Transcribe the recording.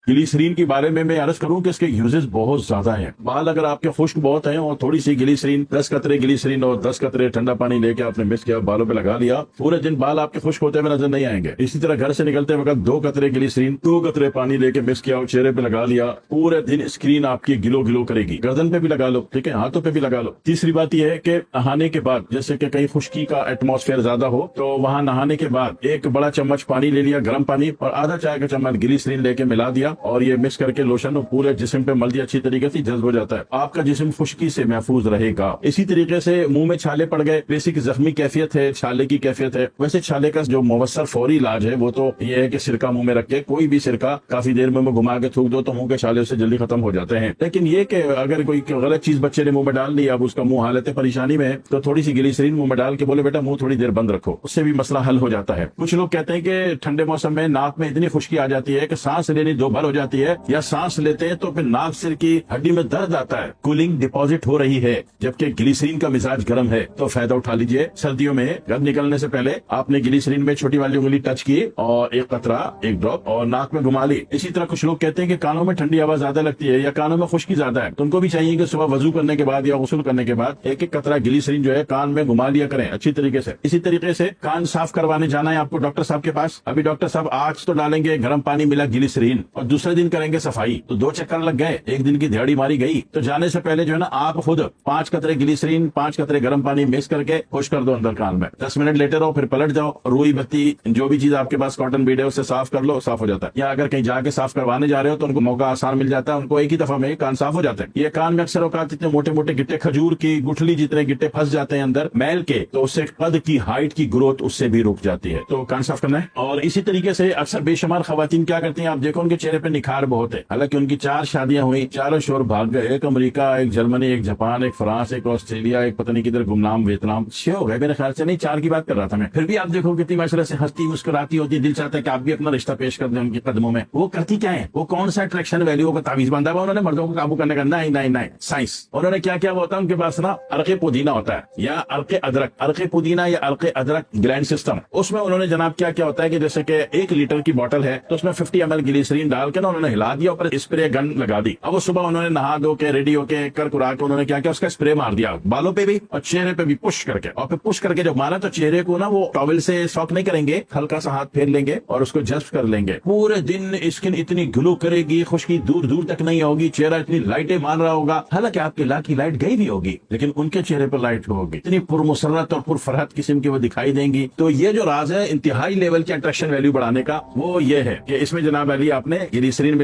Glycerine के बारे में मैं अर्ज करूं कि इसके यूजेस बहुत ज्यादा हैं। बाल अगर आपके खुश्क बहुत हैं और थोड़ी सी ग्लिसरीन 10 कतरे ग्लिसरीन और 10 कतरे ठंडा पानी लेके आपने मिक्स किया, बालों पे लगा लिया, पूरे दिन बाल आपके खुश्क होते हुए नजर नहीं आएंगे। इसी तरह घर से निकलते वक्त 2 कतरे ग्लिसरीन 2 कतरे पानी लेके मिक्स किया और चेहरे पे लगा लिया, पूरे दिन स्क्रीन आपकी गिलो गिलो करेगी। गर्दन पे भी लगा लो, ठीक है, हाथों पे भी लगा लो। तीसरी बात यह है कि नहाने के बाद, जैसे कि कहीं खुश्की का एटमॉस्फेयर ज्यादा हो, तो वहां नहाने के बाद एक बड़ा चम्मच पानी ले लिया, गर्म पानी, और आधा चाय का चम्मच ग्लिसरीन लेके मिला दिया और ये मिक्स करके लोशन पूरे जिस्म पे मल दिया, अच्छी तरीके से जज्ब हो जाता है, आपका जिस्म खुश्की से महफूज रहेगा। इसी तरीके से मुंह में छाले पड़ गए, बेसिक जख्मी कैफियत है, छाले की कैफियत है, वैसे छाले का जो मुवस्सर फौरी इलाज है वो तो ये है कि सिरका मुंह में रख के, कोई भी सिरका काफी देर में घुमा के थूक दो तो मुंह के छाले उससे जल्दी खत्म हो जाते हैं। लेकिन ये कि अगर कोई गलत चीज बच्चे ने मुंह में डाल ली, अब उसका मुंह हालत परेशानी में है, तो थोड़ी सी ग्लिसरीन मुंह में डाल के बोले बेटा मुंह थोड़ी देर बंद रखो, उससे भी मसला हल हो जाता है। कुछ लोग कहते हैं कि ठंडे मौसम में नाक में इतनी खुश्की आ जाती है कि सांस लेनी दो भर हो जाती है, या सांस लेते हैं तो फिर नाक सिर की हड्डी में दर्द आता है, कूलिंग डिपॉजिट हो रही है, जबकि ग्लिसरीन का मिजाज गर्म है। तो फायदा उठा लीजिए। सर्दियों में घर निकलने से पहले आपने ग्लिसरीन में छोटी वाली उंगली टच की और एक कतरा, एक ड्रॉप और नाक में घुमा ली। इसी तरह कुछ लोग कहते हैं कि कानों में ठंडी हवा ज्यादा लगती है या कानों में खुश्की ज्यादा है, तो उनको भी चाहिए कि सुबह वजू करने के बाद या गुस्ल करने के बाद एक एक कतरा ग्लिसरीन जो है कान में घुमा लिया करें अच्छी तरीके से। इसी तरीके से कान साफ करवाने जाना है आपको डॉक्टर साहब के पास, अभी डॉक्टर साहब आज तो डालेंगे गर्म पानी मिला ग्लिसरीन और दूसरे दिन करेंगे सफाई, तो 2 चक्कर लग गए, एक दिन की दिहाड़ी मारी गई। तो जाने से पहले जो है ना आप खुद 5 कतरे ग्लिसरीन 5 कतरे गर्म पानी मिक्स करके खुश कर दो अंदर कान में, 10 मिनट लेटे रहो, फिर पलट जाओ, रुई बत्ती जो भी चीज आपके पास कॉटन बीड है उससे साफ कर लो, साफ हो जाता है। या अगर कहीं जाके साफ करवाने जा रहे हो तो उनको मौका आसान मिल जाता है, उनको एक ही दफा में कान साफ हो जाते हैं। ये कान में अक्सर औकात इतने मोटे मोटे गिट्टे, खजूर की गुठली जितने गिट्टे फंस जाते हैं अंदर मैल के, तो उससे कद की हाइट की ग्रोथ उससे भी रुक जाती है, तो कान साफ करना है। और इसी तरीके से अक्सर बेशुमार खवातीन क्या करती हैं, आप देखो उनके चेहरे पे निखार बहुत है, हालांकि उनकी 4 शादियां हुई, चारों शोर भाग गए, एक अमेरिका, एक जर्मनी, एक जापान, एक फ्रांस, एक ऑस्ट्रेलिया, एक पता नहीं किधर गुमनाम वियतनाम, 6 हो गए मेरे ख्याल से, नहीं 4 की बात कर रहा था मैं। फिर भी आप देखो कितनी माशाल्लाह से हंसती मुस्कुराती होती, दिल चाहता है कि आप भी अपना रिश्ता पेश कर दें उनके कदमों में। वो करती क्या है, वो कौन सा अट्रैक्शन वैल्यू का तावीज बांधा हुआ उन्होंने मर्दों को काबू करने का? नहीं नहीं नहीं, साइंस। उन्होंने क्या क्या होता है उनके पास ना, अर्के पुदीना होता है या अर्के अदरक, अर्के पुदीना या अर्के अदरक ग्लैंड सिस्टम, उसमें उन्होंने जनाब क्या क्या होता है कि जैसे कि 1 लीटर की बोतल है तो उसमें 50 ml ग्लिसरीन डाल के ना उन्होंने हिला दिया, ऊपर स्प्रे गन लगा दी। अब वो सुबह उन्होंने नहा धो के रेडी होके कर कुरा के उन्होंने क्या किया, उसका स्प्रे मार दिया बालों पे भी और चेहरे पे भी पुश करके, और फिर पुश करके जब मारा तो चेहरे को ना वो टॉवल से सॉक नहीं करेंगे, हल्का सा हाथ फेर लेंगे और उसको जस्ट कर लेंगे। पूरे दिन स्किन इतनी ग्लो करेगी, खुश्की दूर दूर तक नहीं होगी, चेहरा इतनी लाइटें मार रहा होगा, हालांकि आपकी ला की लाइट गई भी होगी लेकिन उनके चेहरे पर लाइट होगी, इतनी पुरमुसरत और पुरफरहत किस्म की वो दिखाई देंगी। तो ये जो राज है इंतहाई लेवल की अट्रैक्शन वैल्यू बढ़ाने का, वो ये है कि इसमें जनाब अली आपने ग्लिसरीन मिला